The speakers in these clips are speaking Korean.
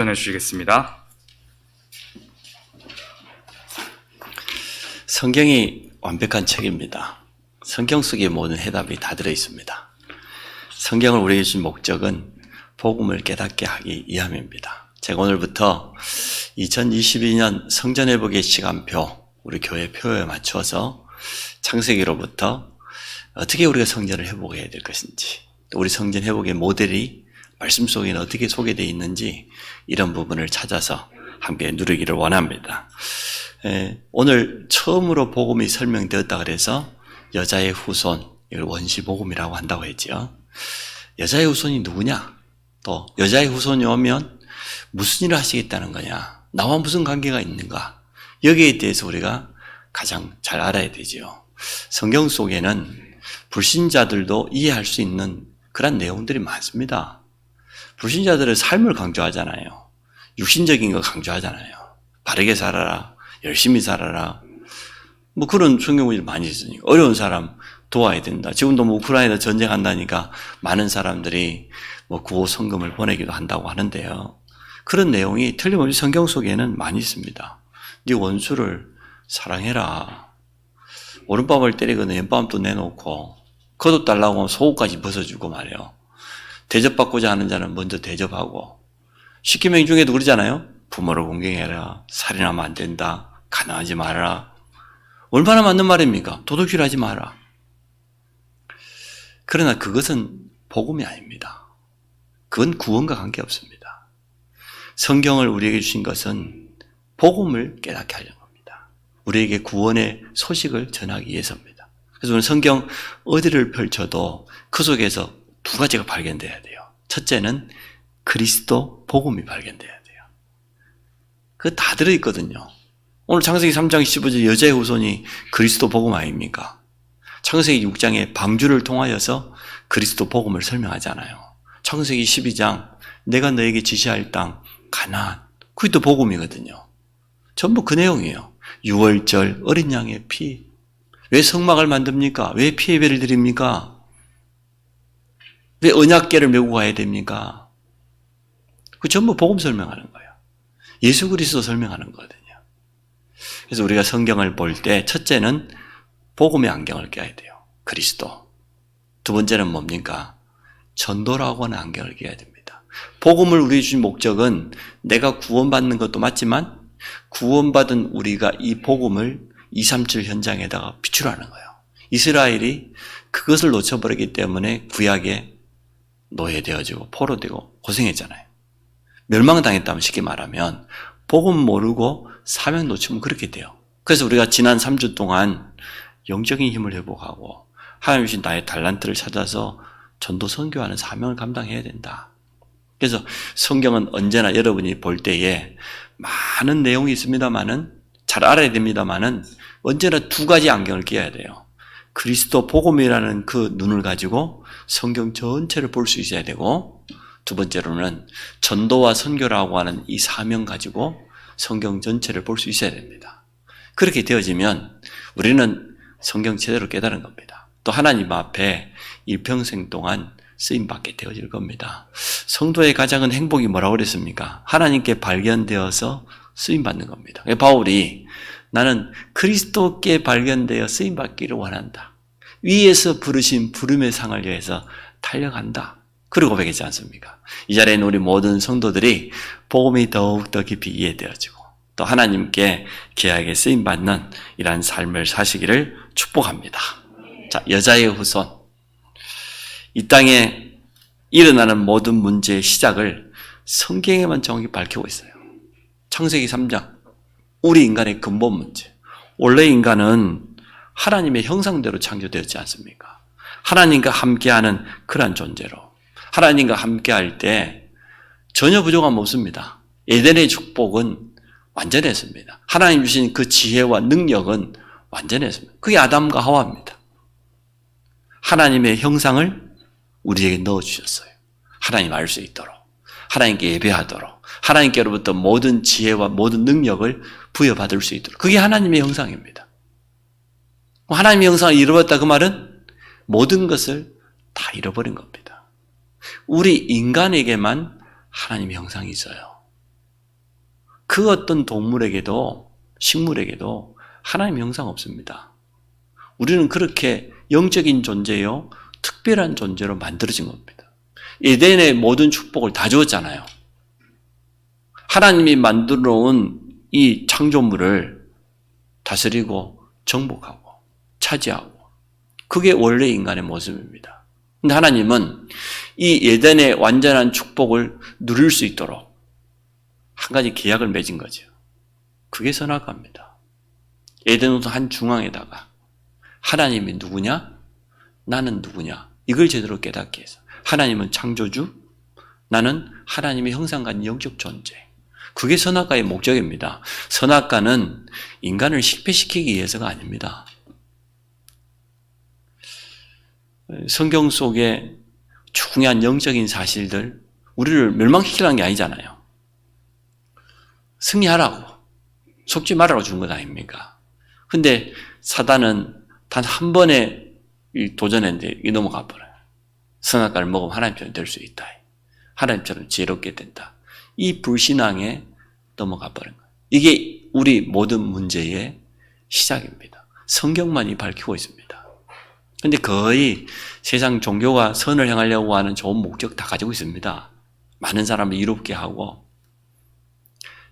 전해 주시겠습니다. 성경이 완벽한 책입니다. 성경 속에 모든 해답이 다 들어있습니다. 성경을 우리에게 주신 목적은 복음을 깨닫게 하기 위함입니다. 제가 오늘부터 2022년 성전회복의 시간표, 우리 교회 표에 맞춰서 창세기로부터 어떻게 우리가 성전을 회복해야 될 것인지, 우리 성전 회복의 모델이 말씀 속에는 어떻게 소개되어 있는지 이런 부분을 찾아서 함께 누리기를 원합니다. 오늘 처음으로 복음이 설명되었다 그래서 여자의 후손, 이걸 원시복음이라고 한다고 했죠. 여자의 후손이 누구냐? 또 여자의 후손이 오면 무슨 일을 하시겠다는 거냐? 나와 무슨 관계가 있는가? 여기에 대해서 우리가 가장 잘 알아야 되죠. 성경 속에는 불신자들도 이해할 수 있는 그런 내용들이 많습니다. 불신자들은 삶을 강조하잖아요. 육신적인 거 강조하잖아요. 바르게 살아라, 열심히 살아라. 뭐 그런 성경구절 많이 있으니까 어려운 사람 도와야 된다. 지금도 뭐 우크라이나 전쟁한다니까 많은 사람들이 뭐 구호 성금을 보내기도 한다고 하는데요. 그런 내용이 틀림없이 성경 속에는 많이 있습니다. 네 원수를 사랑해라. 오른밤을 때리거나 왼밤도 내놓고 겉옷 달라고 하면 속옷까지 벗어주고 말이에요. 대접받고자 하는 자는 먼저 대접하고, 십계명 중에도 그러잖아요. 부모를 공경해라, 살인하면 안 된다, 가난하지 말아라. 얼마나 맞는 말입니까? 도둑질하지 마라. 그러나 그것은 복음이 아닙니다. 그건 구원과 관계없습니다. 성경을 우리에게 주신 것은 복음을 깨닫게 하려는 겁니다. 우리에게 구원의 소식을 전하기 위해서입니다. 그래서 오늘 성경 어디를 펼쳐도 그 속에서 두 가지가 발견돼야 돼요. 첫째는 그리스도 복음이 발견돼야 돼요. 그거 다 들어있거든요. 오늘 창세기 3장 15절 여자의 후손이 그리스도 복음 아닙니까? 창세기 6장에 방주를 통하여서 그리스도 복음을 설명하잖아요. 창세기 12장 내가 너에게 지시할 땅 가나안, 그게 또 복음이거든요. 전부 그 내용이에요. 유월절 어린 양의 피. 왜 성막을 만듭니까? 왜 피 예배를 드립니까? 왜 언약궤를 메고 가야 됩니까? 그 전부 복음 설명하는 거예요. 예수 그리스도 설명하는 거거든요. 그래서 우리가 성경을 볼 때 첫째는 복음의 안경을 껴야 돼요. 그리스도. 두 번째는 뭡니까? 전도라고 하는 안경을 껴야 됩니다. 복음을 우리에게 주신 목적은 내가 구원받는 것도 맞지만 구원받은 우리가 이 복음을 237 현장에다가 비추라는 거예요. 이스라엘이 그것을 놓쳐버리기 때문에 구약에 노예되어지고 포로되고 고생했잖아요. 멸망당했다면 쉽게 말하면 복음 모르고 사명 놓치면 그렇게 돼요. 그래서 우리가 지난 3주 동안 영적인 힘을 회복하고 하나님 주신 나의 달란트를 찾아서 전도 선교하는 사명을 감당해야 된다. 그래서 성경은 언제나 여러분이 볼 때에 많은 내용이 있습니다만은 잘 알아야 됩니다만은 언제나 두 가지 안경을 끼워야 돼요. 그리스도 복음이라는 그 눈을 가지고 성경 전체를 볼 수 있어야 되고, 두 번째로는 전도와 선교라고 하는 이 사명 가지고 성경 전체를 볼 수 있어야 됩니다. 그렇게 되어지면 우리는 성경 제대로 깨달은 겁니다. 또 하나님 앞에 일평생 동안 쓰임받게 되어질 겁니다. 성도의 가장 큰 행복이 뭐라고 그랬습니까? 하나님께 발견되어서 쓰임받는 겁니다. 바울이 나는 그리스도께 발견되어 쓰임받기를 원한다. 위에서 부르신 부름의 상을 위해서 달려간다. 그리고 고백했지 않습니까? 이 자리에는 우리 모든 성도들이 복음이 더욱더 깊이 이해되어지고 또 하나님께 귀하게 쓰임받는 이러한 삶을 사시기를 축복합니다. 자, 여자의 후손. 이 땅에 일어나는 모든 문제의 시작을 성경에만 정확히 밝히고 있어요. 창세기 3장. 우리 인간의 근본 문제. 원래 인간은 하나님의 형상대로 창조되었지 않습니까? 하나님과 함께하는 그러한 존재로. 하나님과 함께할 때 전혀 부족함 없습니다. 에덴의 축복은 완전했습니다. 하나님 주신 그 지혜와 능력은 완전했습니다. 그게 아담과 하와입니다. 하나님의 형상을 우리에게 넣어주셨어요. 하나님 알 수 있도록, 하나님께 예배하도록, 하나님께로부터 모든 지혜와 모든 능력을 부여받을 수 있도록. 그게 하나님의 형상입니다. 하나님의 형상을 잃어버렸다 그 말은 모든 것을 다 잃어버린 겁니다. 우리 인간에게만 하나님의 형상이 있어요. 그 어떤 동물에게도, 식물에게도 하나님의 형상 없습니다. 우리는 그렇게 영적인 존재요, 특별한 존재로 만들어진 겁니다. 에덴의 모든 축복을 다 주었잖아요. 하나님이 만들어 놓은 이 창조물을 다스리고 정복하고 차지하고, 그게 원래 인간의 모습입니다. 근데 하나님은 이 에덴의 완전한 축복을 누릴 수 있도록 한 가지 계약을 맺은 거죠. 그게 선악과입니다. 에덴 한 중앙에다가 하나님이 누구냐? 나는 누구냐? 이걸 제대로 깨닫게 해서, 하나님은 창조주, 나는 하나님의 형상과 영적 존재. 그게 선악과의 목적입니다. 선악과는 인간을 실패시키기 위해서가 아닙니다. 성경 속에 중요한 영적인 사실들, 우리를 멸망시키라는 게 아니잖아요. 승리하라고, 속지 말라고 주는 것 아닙니까? 근데 사단은 단 한 번에 도전했는데 이 넘어가 버려요. 선악과를 먹으면 하나님처럼 될 수 있다. 하나님처럼 지혜롭게 된다. 이 불신앙에 넘어가 버린 거예요. 이게 우리 모든 문제의 시작입니다. 성경만이 밝히고 있습니다. 근데 거의 세상 종교가 선을 행하려고 하는 좋은 목적 다 가지고 있습니다. 많은 사람을 이롭게 하고,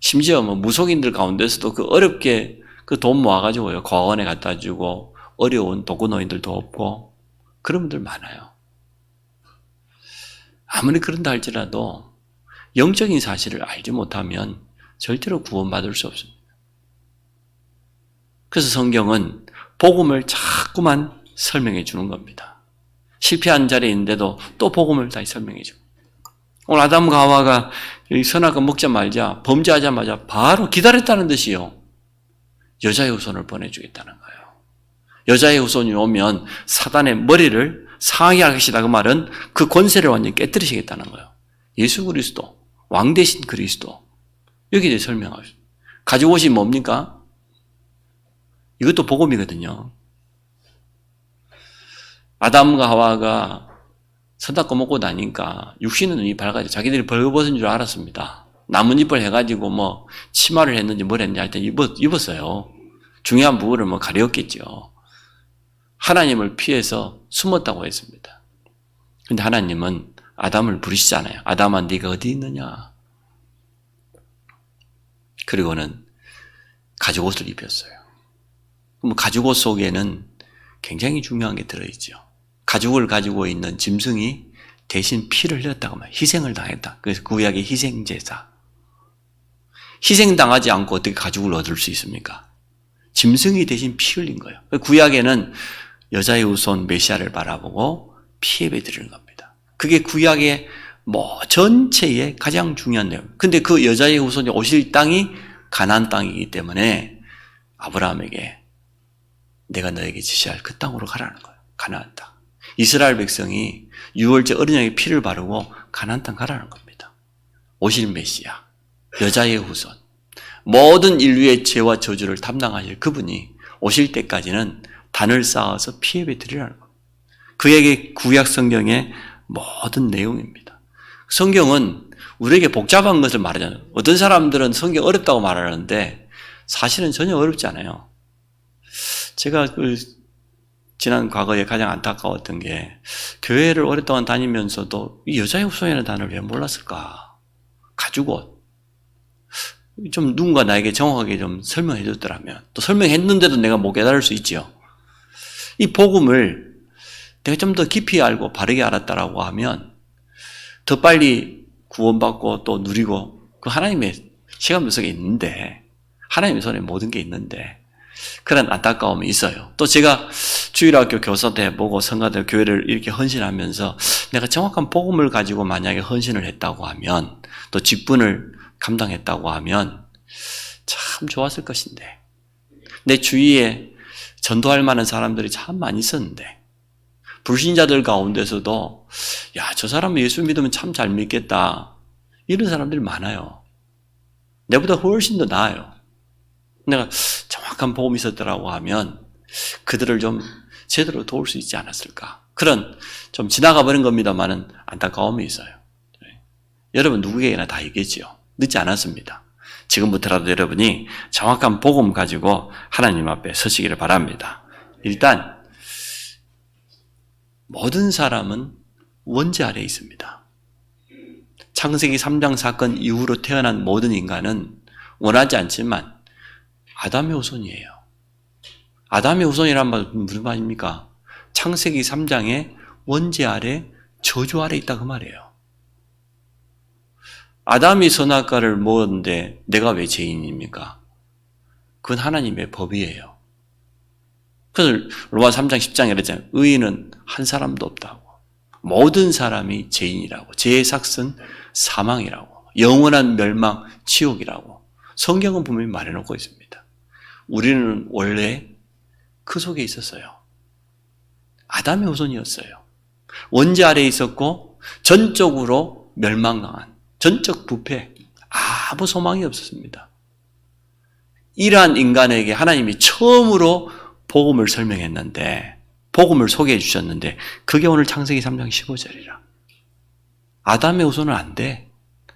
심지어 무속인들 가운데서도 그 어렵게 그 돈 모아가지고요, 과원에 갖다 주고, 어려운 독거노인들도 없고, 그런 분들 많아요. 아무리 그런다 할지라도 영적인 사실을 알지 못하면 절대로 구원받을 수 없습니다. 그래서 성경은 복음을 자꾸만 설명해 주는 겁니다. 실패한 자리에 있는데도 또 복음을 다시 설명해 줍니다. 오늘 아담과 하와가 선악과 먹자 말자, 범죄하자마자 바로 기다렸다는 듯이요, 여자의 후손을 보내주겠다는 거예요. 여자의 후손이 오면 사단의 머리를 상하게 할 것이다. 그 말은 그 권세를 완전히 깨뜨리시겠다는 거예요. 예수 그리스도, 왕 대신 그리스도. 여기에 대해 설명하죠. 가지고 오신 뭡니까? 이것도 복음이거든요. 아담과 하와가 선악과 먹고 나니까 육신의 눈이 밝아져 자기들이 벌거벗은 줄 알았습니다. 나뭇잎을 해가지고 치마를 했는지 뭘 했는지 하여튼 입었어요. 중요한 부분을 가려웠겠죠. 하나님을 피해서 숨었다고 했습니다. 근데 하나님은 아담을 부르시잖아요. 아담아, 네가 어디 있느냐? 그리고는 가죽옷을 입혔어요. 그럼 가죽옷 속에는 굉장히 중요한 게 들어있죠. 가죽을 가지고 있는 짐승이 대신 피를 흘렸다고 말해요. 희생을 당했다. 그래서 구약의 희생제사. 희생당하지 않고 어떻게 가죽을 얻을 수 있습니까? 짐승이 대신 피 흘린 거예요. 구약에는 여자의 후손 메시아를 바라보고 피 예배 드리는 겁니다. 그게 구약의 전체의 가장 중요한 내용. 근데 그 여자의 후손이 오실 땅이 가나안 땅이기 때문에 아브라함에게 내가 너에게 지시할 그 땅으로 가라는 거예요. 가나안 땅. 이스라엘 백성이 유월절 어린 양의 피를 바르고 가나안 땅 가라는 겁니다. 오실 메시아, 여자의 후손, 모든 인류의 죄와 저주를 담당하실 그분이 오실 때까지는 단을 쌓아서 피 예배 드리라는 겁니다. 그에게 구약 성경의 모든 내용입니다. 성경은 우리에게 복잡한 것을 말하잖아요. 어떤 사람들은 성경 어렵다고 말하는데 사실은 전혀 어렵지 않아요. 제가 지난 과거에 가장 안타까웠던 게, 교회를 오랫동안 다니면서도 이 여자의 후손이라는 단어를 왜 몰랐을까? 가죽옷. 좀 누군가 나에게 정확하게 좀 설명해 줬더라면, 또 설명했는데도 내가 못 깨달을 수 있죠. 이 복음을 내가 좀 더 깊이 알고 바르게 알았다라고 하면 더 빨리 구원받고 또 누리고, 그 하나님의 시간 속에 있는데, 하나님의 손에 모든 게 있는데 그런 안타까움이 있어요. 또 제가 주일학교 교사도 해보고 성가대 교회를 이렇게 헌신하면서 내가 정확한 복음을 가지고 만약에 헌신을 했다고 하면, 또 직분을 감당했다고 하면 참 좋았을 것인데, 내 주위에 전도할 만한 사람들이 참 많이 있었는데, 불신자들 가운데서도 야, 저 사람은 예수 믿으면 참 잘 믿겠다, 이런 사람들이 많아요. 내보다 훨씬 더 나아요. 내가 정확한 복음이 있었더라고 하면 그들을 좀 제대로 도울 수 있지 않았을까. 그런 좀 지나가 버린 겁니다만은 안타까움이 있어요. 여러분 누구에게나 다 있겠지요. 늦지 않았습니다. 지금부터라도 여러분이 정확한 복음 가지고 하나님 앞에 서시기를 바랍니다. 일단 모든 사람은 원죄 아래에 있습니다. 창세기 3장 사건 이후로 태어난 모든 인간은 원하지 않지만 아담의 후손이에요. 아담의 후손이란 말은 무슨 말입니까? 창세기 3장에 원죄 아래, 저주 아래 있다 그 말이에요. 아담이 선악과를 먹었는데 내가 왜 죄인입니까? 그건 하나님의 법이에요. 그래서 로마 3장 10장에 그랬잖아요. 의인은 한 사람도 없다고. 모든 사람이 죄인이라고. 죄의 삭은 사망이라고. 영원한 멸망, 지옥이라고. 성경은 분명히 말해놓고 있습니다. 우리는 원래 그 속에 있었어요. 아담의 후손이었어요. 원죄 아래에 있었고 전적으로 멸망당한 전적 부패, 아무 소망이 없었습니다. 이러한 인간에게 하나님이 처음으로 복음을 설명했는데, 복음을 소개해 주셨는데 그게 오늘 창세기 3장 15절이라. 아담의 후손은 안 돼.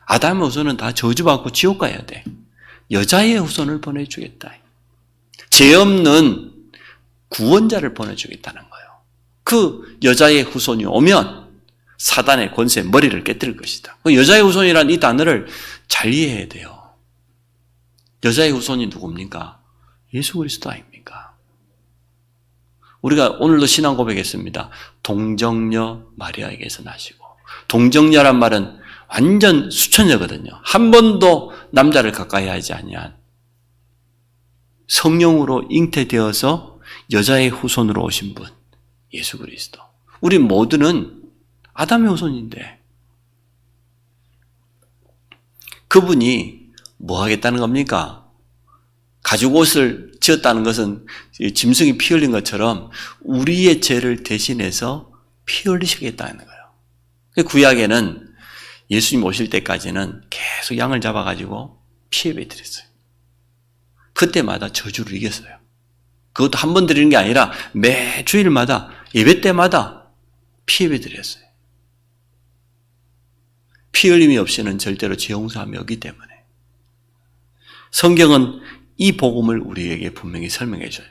아담의 후손은 다 저주받고 지옥 가야 돼. 여자의 후손을 보내주겠다. 죄 없는 구원자를 보내주겠다는 거예요. 그 여자의 후손이 오면 사단의 권세, 머리를 깨뜨릴 것이다. 여자의 후손이라는 이 단어를 잘 이해해야 돼요. 여자의 후손이 누굽니까? 예수 그리스도 아닙니까? 우리가 오늘도 신앙 고백했습니다. 동정녀 마리아에게서 나시고. 동정녀란 말은 완전 수천녀거든요. 한 번도 남자를 가까이 하지 아니한 성령으로 잉태되어서 여자의 후손으로 오신 분, 예수 그리스도. 우리 모두는 아담의 후손인데 그분이 뭐 하겠다는 겁니까? 가죽 옷을 지었다는 것은 짐승이 피 흘린 것처럼 우리의 죄를 대신해서 피 흘리시겠다는 거예요. 구약에는 예수님 오실 때까지는 계속 양을 잡아가지고 피 예배 드렸어요. 그때마다 저주를 이겼어요. 그것도 한 번 드리는 게 아니라 매 주일마다 예배 때마다 피 예배 드렸어요. 피 흘림이 없이는 절대로 죄 용서함이 없기 때문에 성경은 이 복음을 우리에게 분명히 설명해 줘요.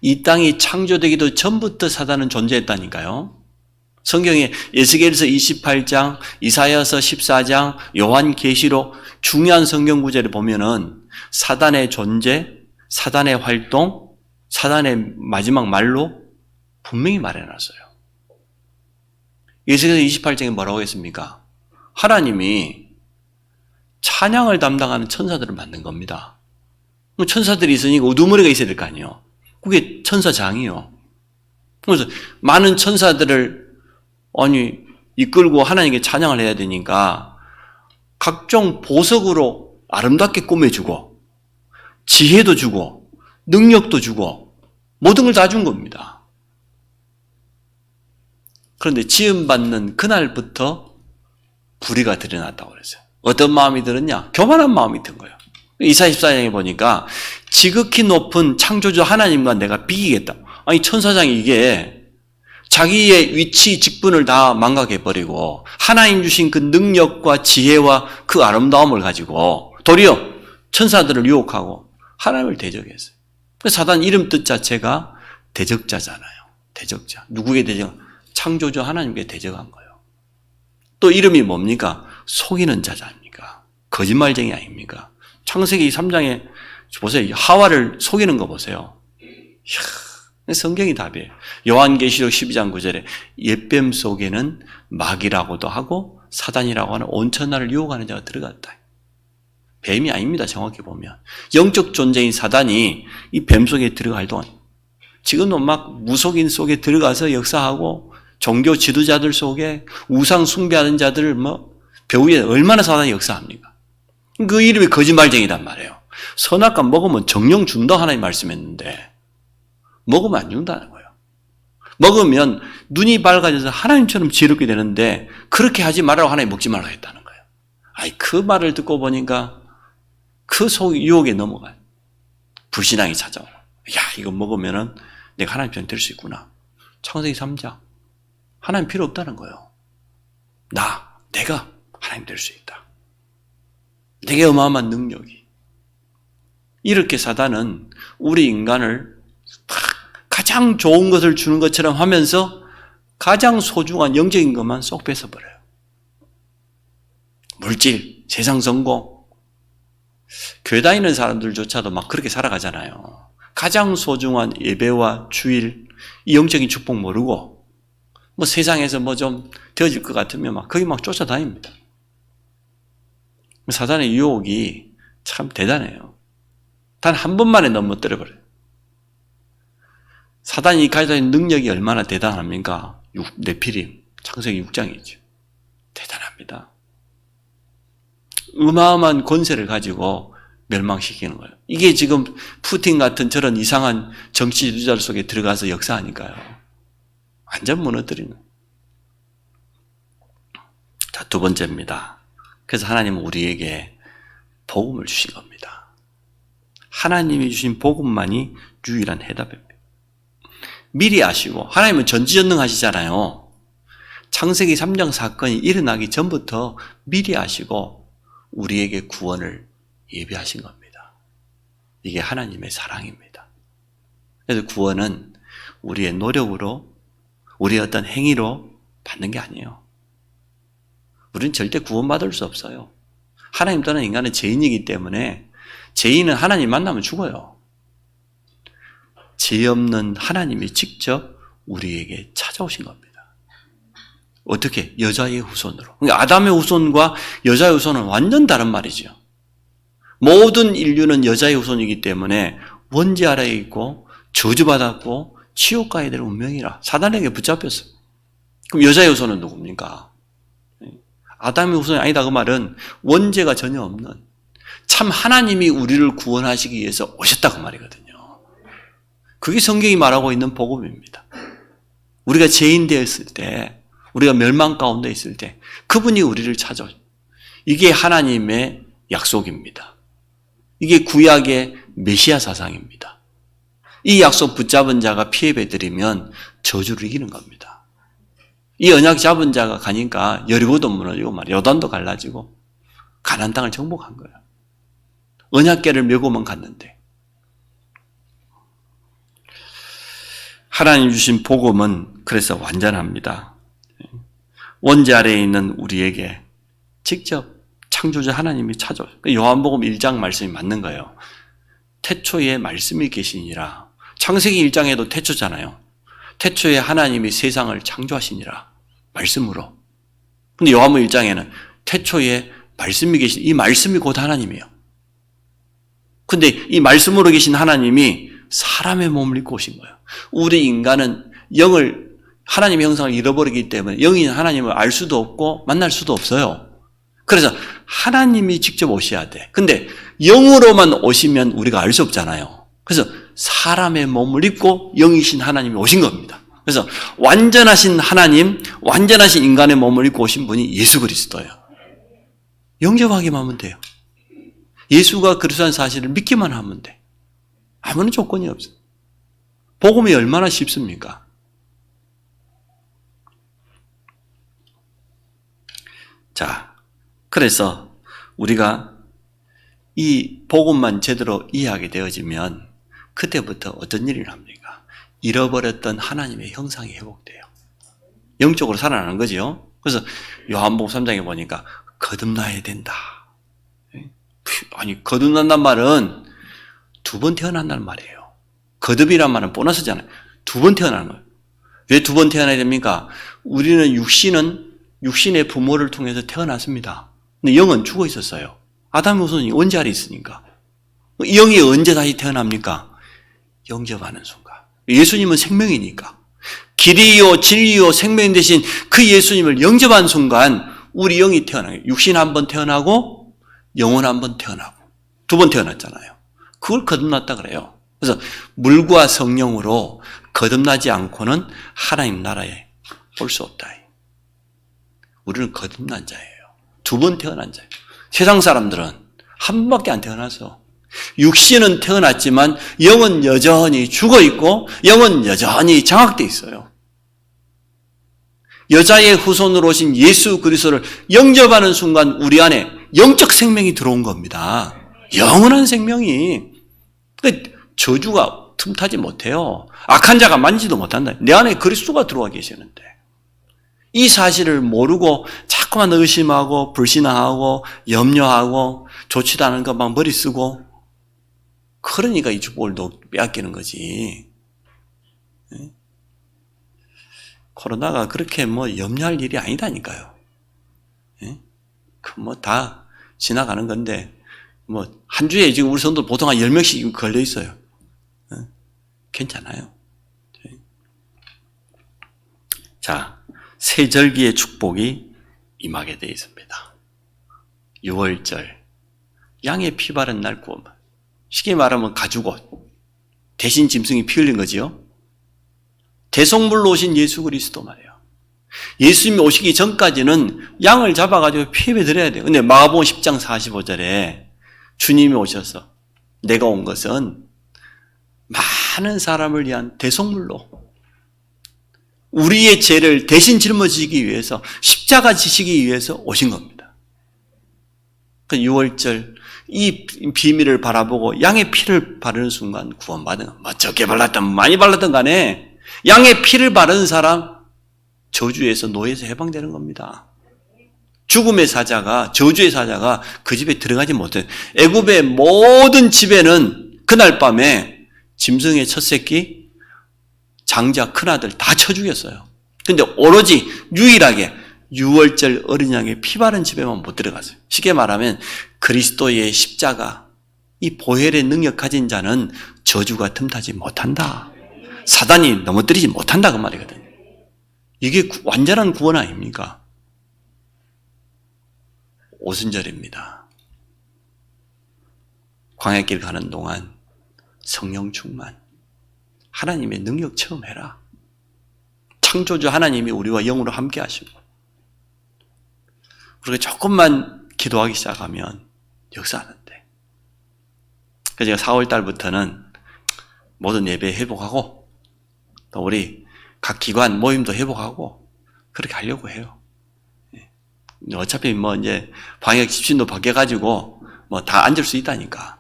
이 땅이 창조되기도 전부터 사단은 존재했다니까요. 성경에 에스겔서 28장, 이사야서 14장, 요한계시록 중요한 성경 구절을 보면은 사단의 존재, 사단의 활동, 사단의 마지막 말로 분명히 말해놨어요. 에스겔서 28장에 뭐라고 했습니까? 하나님이 찬양을 담당하는 천사들을 만든 겁니다. 천사들이 있으니까 우두머리가 있어야 될 거 아니에요. 그게 천사장이요. 그래서 많은 천사들을 이끌고 하나님께 찬양을 해야 되니까 각종 보석으로 아름답게 꾸며주고 지혜도 주고 능력도 주고 모든 걸 다 준 겁니다. 그런데 지음받는 그날부터 불의가 드러났다고 그랬어요. 어떤 마음이 들었냐? 교만한 마음이 든 거예요. 이사야 14장에 보니까 지극히 높은 창조주 하나님과 내가 비기겠다. 아니 천사장이 이게 자기의 위치 직분을 다 망각해버리고 하나님 주신 그 능력과 지혜와 그 아름다움을 가지고 도리어 천사들을 유혹하고 하나님을 대적했어요. 사단 이름 뜻 자체가 대적자잖아요. 대적자. 누구에게 대적? 창조주 하나님께 대적한 거예요. 또 이름이 뭡니까? 속이는 자자 아닙니까? 거짓말쟁이 아닙니까? 창세기 3장에 보세요. 하와를 속이는 거 보세요. 이야, 성경이 답이에요. 요한계시록 12장 9절에 옛뱀 속에는 마귀라고도 하고 사단이라고 하는 온천하를 유혹하는 자가 들어갔다. 뱀이 아닙니다. 정확히 보면. 영적 존재인 사단이 이 뱀 속에 들어갈 동안 지금도 막 무속인 속에 들어가서 역사하고 종교 지도자들 속에 우상 숭배하는 자들을 배후에 얼마나 사단이 역사합니까? 그 이름이 거짓말쟁이란 말이에요. 선악과 먹으면 정령 준다 하나님 말씀했는데 먹으면 안 준다는 거예요. 먹으면 눈이 밝아져서 하나님처럼 지혜롭게 되는데 그렇게 하지 말라고 하나님 먹지 말라고 했다는 거예요. 아이 그 말을 듣고 보니까 그 속 유혹에 넘어가요. 불신앙이 찾아와요. 야 이거 먹으면은 내가 하나님처럼 될 수 있구나. 창세기 3장 하나님 필요 없다는 거예요. 내가 하나님 될 수 있다. 되게 어마어마한 능력이. 이렇게 사단은 우리 인간을 가장 좋은 것을 주는 것처럼 하면서 가장 소중한 영적인 것만 쏙 뺏어버려요. 물질, 세상 성공. 교회 다니는 사람들조차도 막 그렇게 살아가잖아요. 가장 소중한 예배와 주일, 이 영적인 축복 모르고 뭐 세상에서 뭐 좀 되어질 것 같으면 막 거기 막 쫓아다닙니다. 사단의 유혹이 참 대단해요. 단 한 번만에 넘어뜨려버려요. 사단이 가지고 있는 능력이 얼마나 대단합니까? 네피림, 창세기 6장이죠. 대단합니다. 어마어마한 권세를 가지고 멸망시키는 거예요. 이게 지금 푸틴 같은 저런 이상한 정치 지도자 속에 들어가서 역사하니까요. 완전 무너뜨리는. 자, 두 번째입니다. 그래서 하나님은 우리에게 복음을 주신 겁니다. 하나님이 주신 복음만이 유일한 해답입니다. 미리 아시고, 하나님은 전지전능하시잖아요. 창세기 3장 사건이 일어나기 전부터 미리 아시고 우리에게 구원을 예비하신 겁니다. 이게 하나님의 사랑입니다. 그래서 구원은 우리의 노력으로, 우리의 어떤 행위로 받는 게 아니에요. 우리는 절대 구원받을 수 없어요. 하나님 또는 인간은 죄인이기 때문에 죄인은 하나님 만나면 죽어요. 죄 없는 하나님이 직접 우리에게 찾아오신 겁니다. 어떻게? 여자의 후손으로. 그러니까 아담의 후손과 여자의 후손은 완전 다른 말이죠. 모든 인류는 여자의 후손이기 때문에 원죄 아래에 있고 저주받았고 지옥 가야 될 운명이라 사단에게 붙잡혔어요. 그럼 여자의 후손은 누굽니까? 아담의 후손이 아니다. 그 말은 원죄가 전혀 없는 참 하나님이 우리를 구원하시기 위해서 오셨다 그 말이거든요. 그게 성경이 말하고 있는 복음입니다. 우리가 죄인 되었을 때, 우리가 멸망 가운데 있을 때 그분이 우리를 찾아오죠. 이게 하나님의 약속입니다. 이게 구약의 메시아 사상입니다. 이 약속 붙잡은 자가 피해배드리면 저주를 이기는 겁니다. 이 언약 잡은 자가 가니까 여리고도 무너지고 요단도 갈라지고 가나안 땅을 정복한 거예요. 언약궤를 메고만 갔는데 하나님 주신 복음은 그래서 완전합니다. 원죄 아래에 있는 우리에게 직접 창조자 하나님이 찾아오죠. 요한복음 1장 말씀이 맞는 거예요. 태초에 말씀이 계시니라. 창세기 1장에도 태초잖아요. 태초에 하나님이 세상을 창조하시니라. 말씀으로. 근데 요한복음 1장에는 태초에 말씀이 계신, 이 말씀이 곧 하나님이에요. 근데 이 말씀으로 계신 하나님이 사람의 몸을 입고 오신 거예요. 우리 인간은 영을, 하나님의 형상을 잃어버리기 때문에 영인 하나님을 알 수도 없고 만날 수도 없어요. 그래서 하나님이 직접 오셔야 돼. 근데 영으로만 오시면 우리가 알 수 없잖아요. 그래서 사람의 몸을 입고 영이신 하나님이 오신 겁니다. 그래서 완전하신 하나님, 완전하신 인간의 몸을 입고 오신 분이 예수 그리스도예요. 영접하기만 하면 돼요. 예수가 그리스도라는 사실을 믿기만 하면 돼. 아무런 조건이 없어요. 복음이 얼마나 쉽습니까? 자, 그래서 우리가 이 복음만 제대로 이해하게 되어지면 그때부터 어떤 일이 납니까? 잃어버렸던 하나님의 형상이 회복돼요. 영적으로 살아나는 거죠. 그래서 요한복음 3장에 보니까 거듭나야 된다. 아니, 거듭난단 말은 두 번 태어난다는 말이에요. 거듭이란 말은 보너스잖아요. 두 번 태어나는 거예요. 왜 두 번 태어나야 됩니까? 우리는 육신의 부모를 통해서 태어났습니다. 근데 영은 죽어 있었어요. 아담의 후손이 원죄 아래 있으니까. 영이 언제 다시 태어납니까? 영접하는 순간. 예수님은 생명이니까. 길이요 진리요 생명 대신 그 예수님을 영접한 순간 우리 영이 태어나요. 육신 한 번 태어나고 영혼 한 번 태어나고 두 번 태어났잖아요. 그걸 거듭났다 그래요. 그래서 물과 성령으로 거듭나지 않고는 하나님 나라에 올 수 없다. 우리는 거듭난 자예요. 두 번 태어난 자예요. 세상 사람들은 한 번밖에 안 태어나서 육신은 태어났지만 영은 여전히 죽어있고 영은 여전히 장악되어 있어요. 여자의 후손으로 오신 예수 그리스도를 영접하는 순간 우리 안에 영적 생명이 들어온 겁니다. 영원한 생명이. 그러니까 저주가 틈타지 못해요. 악한 자가 만지도 못한다. 내 안에 그리스도가 들어와 계시는데 이 사실을 모르고 자꾸만 의심하고 불신하고 염려하고 좋지도 않은 거 막 머리 쓰고, 그러니까 이 축복을 빼앗기는 거지. 코로나가 그렇게 염려할 일이 아니다니까요. 그 다 지나가는 건데, 한 주에 지금 우리 성도 보통 한 10명씩 걸려 있어요. 괜찮아요. 자, 세절기의 축복이 임하게 되어 있습니다. 6월절, 양의 피 바른 날 구원. 쉽게 말하면 가죽옷, 대신 짐승이 피 흘린 거지요. 대속물로 오신 예수 그리스도 말이에요. 예수님이 오시기 전까지는 양을 잡아가지고 피해 드려야 돼요. 근데 마가복음 10장 45절에 주님이 오셔서 내가 온 것은 많은 사람을 위한 대속물로 우리의 죄를 대신 짊어지기 위해서, 십자가 지시기 위해서 오신 겁니다. 그 6월절 이 비밀을 바라보고 양의 피를 바르는 순간 구원받은, 적게 발랐든 많이 발랐든 간에 양의 피를 바르는 사람 저주에서, 노예에서 해방되는 겁니다. 죽음의 사자가, 저주의 사자가 그 집에 들어가지 못해요. 애굽의 모든 집에는 그날 밤에 짐승의 첫 새끼, 장자, 큰아들 다 쳐 죽였어요. 근데 오로지 유일하게 6월절 어린 양의 피 바른 집에만 못 들어갔어요. 쉽게 말하면 그리스도의 십자가, 이 보혈의 능력 가진 자는 저주가 틈타지 못한다. 사단이 넘어뜨리지 못한다 그 말이거든요. 이게 완전한 구원 아닙니까? 오순절입니다. 광야길 가는 동안 성령 충만, 하나님의 능력 체험해라. 창조주 하나님이 우리와 영으로 함께 하시고, 우리가 조금만 기도하기 시작하면 역사하는데, 그래서 제가 4월 달부터는 모든 예배 회복하고 또 우리 각 기관 모임도 회복하고 그렇게 하려고 해요. 어차피 이제 방역 지침도 바뀌어가지고 다 앉을 수 있다니까.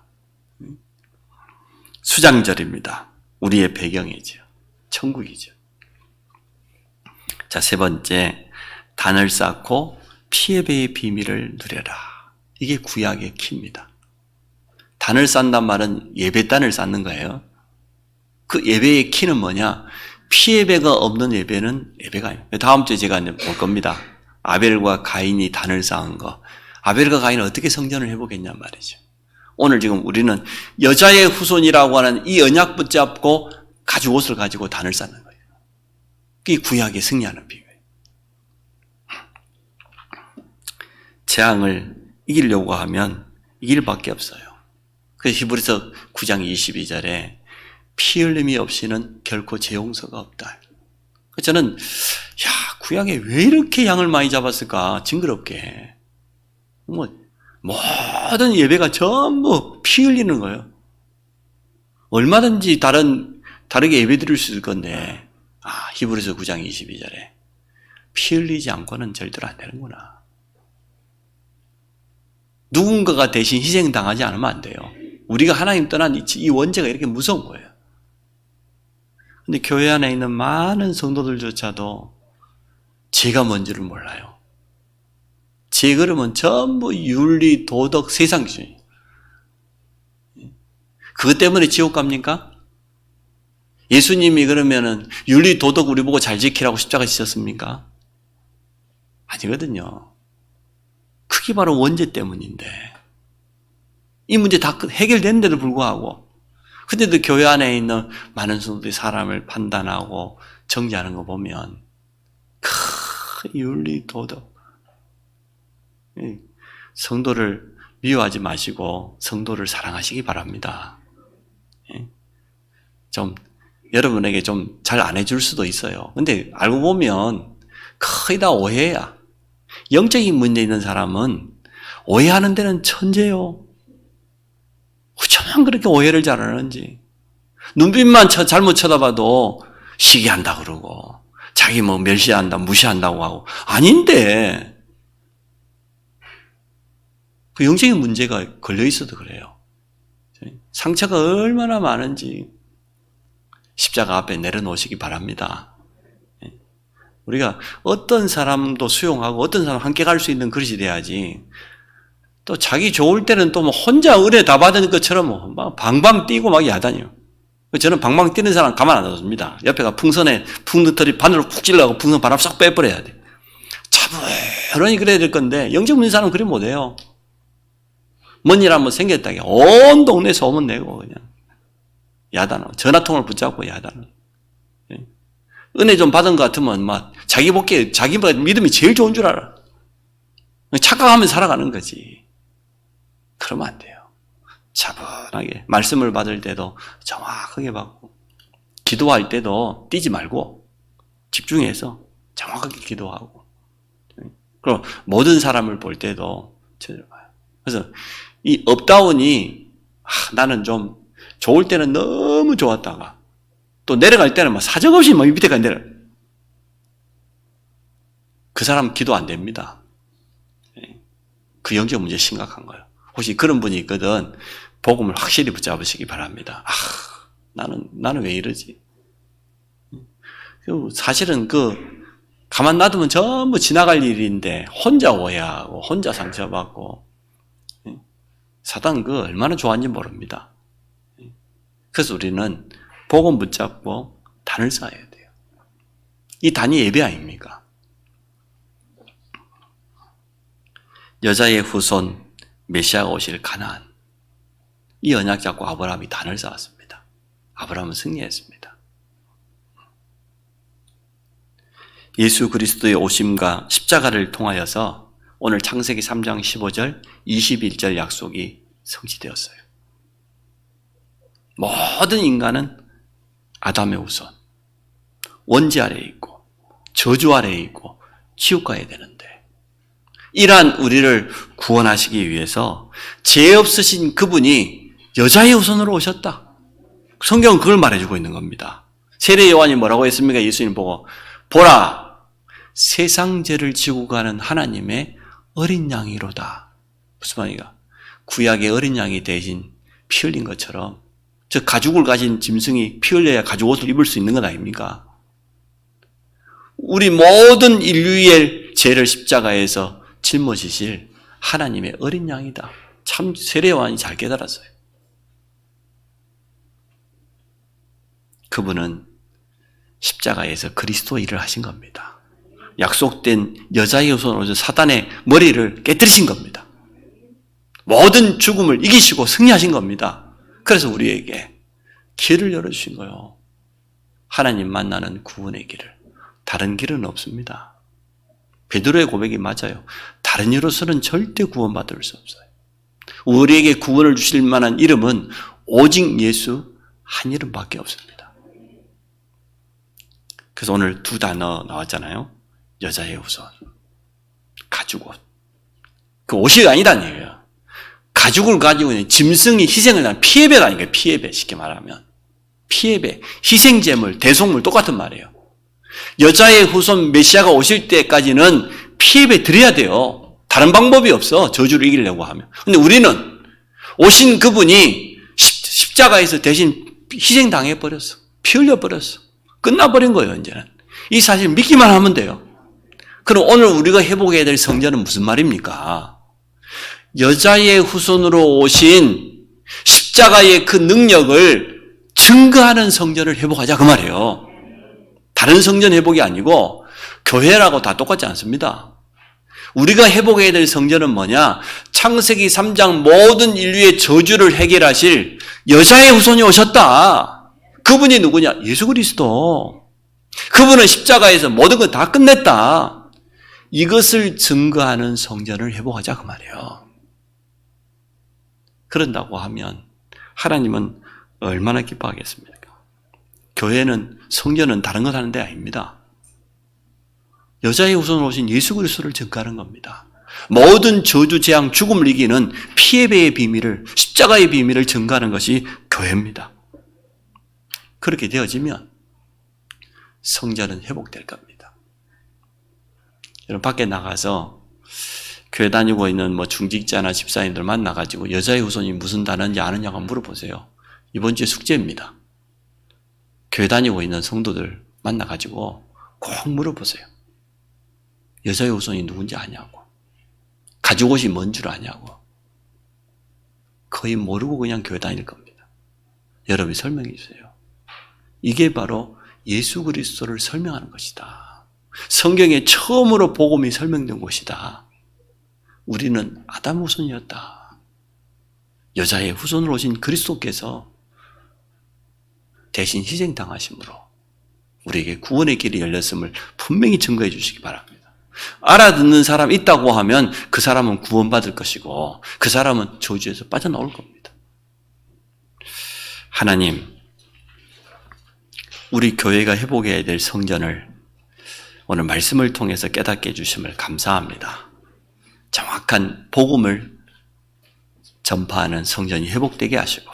수장절입니다. 우리의 배경이죠. 천국이죠. 자, 세 번째, 단을 쌓고 피예배의 비밀을 누려라. 이게 구약의 키입니다. 단을 쌓는단 말은 예배단을 쌓는 거예요. 그 예배의 키는 뭐냐? 피예배가 없는 예배는 예배가 아니에요. 다음 주에 제가 이제 볼 겁니다. 아벨과 가인이 단을 쌓은 거. 아벨과 가인은 어떻게 성전을 해보겠냔 말이죠. 오늘 지금 우리는 여자의 후손이라고 하는 이 언약 붙잡고 가죽옷을 가지고 단을 쌓는 거예요. 그게 구약의 승리하는 비밀. 재앙을 이기려고 하면 이길 밖에 없어요. 그래서 히브리서 9장 22절에 피 흘림이 없이는 결코 제 용서가 없다. 저는 구약에 왜 이렇게 양을 많이 잡았을까? 징그럽게. 모든 예배가 전부 피 흘리는 거예요. 얼마든지 다르게 예배 드릴 수 있을 건데, 히브리서 9장 22절에 피 흘리지 않고는 절대로 안 되는구나. 누군가가 대신 희생당하지 않으면 안 돼요. 우리가 하나님 떠난 이 원죄가 이렇게 무서운 거예요. 근데 교회 안에 있는 많은 성도들조차도 죄가 뭔지를 몰라요. 죄 그러면 전부 윤리, 도덕, 세상 기준이에요. 그것 때문에 지옥 갑니까? 예수님이 그러면은 윤리, 도덕 우리 보고 잘 지키라고 십자가 지셨습니까? 아니거든요. 그게 바로 원죄 때문인데, 이 문제 다 해결됐는데도 불구하고, 근데도 교회 안에 있는 많은 성도들이 사람을 판단하고 정죄하는 거 보면 윤리, 도덕, 성도를 미워하지 마시고 성도를 사랑하시기 바랍니다. 좀 여러분에게 좀 잘 안 해줄 수도 있어요. 근데 알고 보면 거의 다 오해야. 영적인 문제 있는 사람은 오해하는 데는 천재요. 어쩌면 그렇게 오해를 잘하는지. 눈빛만 잘못 쳐다봐도 시기한다 그러고, 자기 멸시한다, 무시한다고 하고. 아닌데, 그 영적인 문제가 걸려 있어도 그래요. 상처가 얼마나 많은지 십자가 앞에 내려놓으시기 바랍니다. 우리가 어떤 사람도 수용하고 어떤 사람 함께 갈 수 있는 그릇이 돼야지, 또 자기 좋을 때는 또 뭐 혼자 은혜 다 받은 것처럼 막 방방 뛰고 막 야단이요. 저는 방방 뛰는 사람 가만 안 놔둡니다. 옆에가 풍선에 풍등털이 바늘로 쿡 찔러고 풍선 바람 싹 빼버려야 돼. 차분히 그래야 될 건데 영적 문제 사람은 그래 못해요. 뭔 일 한번 생겼다게 온 동네 소문 내고 그냥 야단하고 전화통을 붙잡고 야단하고. 은혜 좀 받은 것 같으면 막 자기 복귀, 자기 믿음이 제일 좋은 줄 알아. 착각하면서 살아가는 거지. 그러면 안 돼요. 차분하게 말씀을 받을 때도 정확하게 받고, 기도할 때도 뛰지 말고 집중해서 정확하게 기도하고, 그럼 모든 사람을 볼 때도 제대로 봐요. 그래서 이 업다운이 나는 좀 좋을 때는 너무 좋았다가 또 내려갈 때는 막 사정없이 막 밑에까지 내려. 그 사람 기도 안 됩니다. 그 영적 문제 심각한 거예요. 혹시 그런 분이 있거든, 복음을 확실히 붙잡으시기 바랍니다. 나는 왜 이러지? 사실은 가만 놔두면 전부 지나갈 일인데 혼자 오해하고 혼자 상처받고, 사단 얼마나 좋아하는지 모릅니다. 그래서 우리는 복음 붙잡고 단을 쌓아야 돼요. 이 단이 예배 아닙니까? 여자의 후손 메시아가 오실 가나안, 이 언약 잡고 아브라함이 단을 쌓았습니다. 아브라함은 승리했습니다. 예수 그리스도의 오심과 십자가를 통하여서 오늘 창세기 3장 15절, 21절 약속이 성취되었어요. 모든 인간은 아담의 후손, 원죄 아래에 있고 저주 아래에 있고 지옥 가야 되는데, 이러한 우리를 구원하시기 위해서 죄 없으신 그분이 여자의 후손으로 오셨다. 성경은 그걸 말해주고 있는 겁니다. 세례 요한이 뭐라고 했습니까? 예수님 보고, 보라, 세상 죄를 지고 가는 하나님의 어린 양이로다. 무슨 말이가? 구약의 어린 양이 대신 피 흘린 것처럼, 저 가죽을 가진 짐승이 피 흘려야 가죽 옷을 입을 수 있는 것 아닙니까? 우리 모든 인류의 죄를 십자가에서 짊어지실 하나님의 어린 양이다. 참 세례 요한이 잘 깨달았어요. 그분은 십자가에서 그리스도 일을 하신 겁니다. 약속된 여자의 후손으로 사단의 머리를 깨뜨리신 겁니다. 모든 죽음을 이기시고 승리하신 겁니다. 그래서 우리에게 길을 열어주신 거예요. 하나님 만나는 구원의 길을. 다른 길은 없습니다. 베드로의 고백이 맞아요. 다른 이로서는 절대 구원받을 수 없어요. 우리에게 구원을 주실 만한 이름은 오직 예수 한 이름밖에 없습니다. 그래서 오늘 두 단어 나왔잖아요. 여자의 후손, 가죽옷. 그 옷이 아니다는 얘기예요. 가죽을 가지고 있는 짐승이 희생을 한 피해배가 아니에요. 피해배, 쉽게 말하면. 피해배, 희생제물, 대속물 똑같은 말이에요. 여자의 후손 메시아가 오실 때까지는 피해배 드려야 돼요. 다른 방법이 없어. 저주를 이기려고 하면. 근데 우리는 오신 그분이 십자가에서 대신 희생당해버렸어. 피 흘려버렸어. 끝나버린 거예요, 이제는. 이 사실 믿기만 하면 돼요. 그럼 오늘 우리가 회복해야 될 성전은 무슨 말입니까? 여자의 후손으로 오신 십자가의 그 능력을 증거하는 성전을 회복하자, 그 말이에요. 다른 성전 회복이 아니고 교회라고 다 똑같지 않습니다. 우리가 회복해야 될 성전은 뭐냐? 창세기 3장 모든 인류의 저주를 해결하실 여자의 후손이 오셨다. 그분이 누구냐? 예수 그리스도. 그분은 십자가에서 모든 걸 다 끝냈다. 이것을 증거하는 성전을 회복하자, 그 말이에요. 그런다고 하면 하나님은 얼마나 기뻐하겠습니까? 교회는, 성전은 다른 것 하는 데 아닙니다. 여자의 후손으로 오신 예수 그리스도를 증거하는 겁니다. 모든 저주, 재앙, 죽음을 이기는 피해배의 비밀을, 십자가의 비밀을 증거하는 것이 교회입니다. 그렇게 되어지면 성전은 회복될 겁니다. 여러분, 밖에 나가서 교회 다니고 있는 뭐 중직자나 집사님들 만나가지고 여자의 후손이 무슨 단어인지 아느냐고 물어보세요. 이번 주에 숙제입니다. 교회 다니고 있는 성도들 만나가지고 꼭 물어보세요. 여자의 후손이 누군지 아냐고. 가족 옷이 뭔 줄 아냐고. 거의 모르고 그냥 교회 다닐 겁니다. 여러분이 설명해 주세요. 이게 바로 예수 그리스도를 설명하는 것이다. 성경에 처음으로 복음이 설명된 곳이다. 우리는 아담 후손이었다. 여자의 후손으로 오신 그리스도께서 대신 희생당하심으로 우리에게 구원의 길이 열렸음을 분명히 증거해 주시기 바랍니다. 알아듣는 사람 있다고 하면 그 사람은 구원받을 것이고 그 사람은 저주에서 빠져나올 겁니다. 하나님, 우리 교회가 회복해야 될 성전을 오늘 말씀을 통해서 깨닫게 해주심을 감사합니다. 정확한 복음을 전파하는 성전이 회복되게 하시고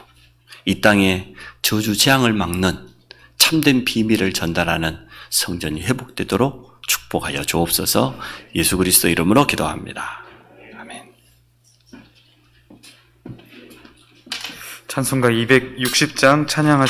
이 땅에 저주 재앙을 막는 참된 비밀을 전달하는 성전이 회복되도록 축복하여 주옵소서. 예수 그리스도 이름으로 기도합니다. 아멘. 찬송가 260장 찬양하시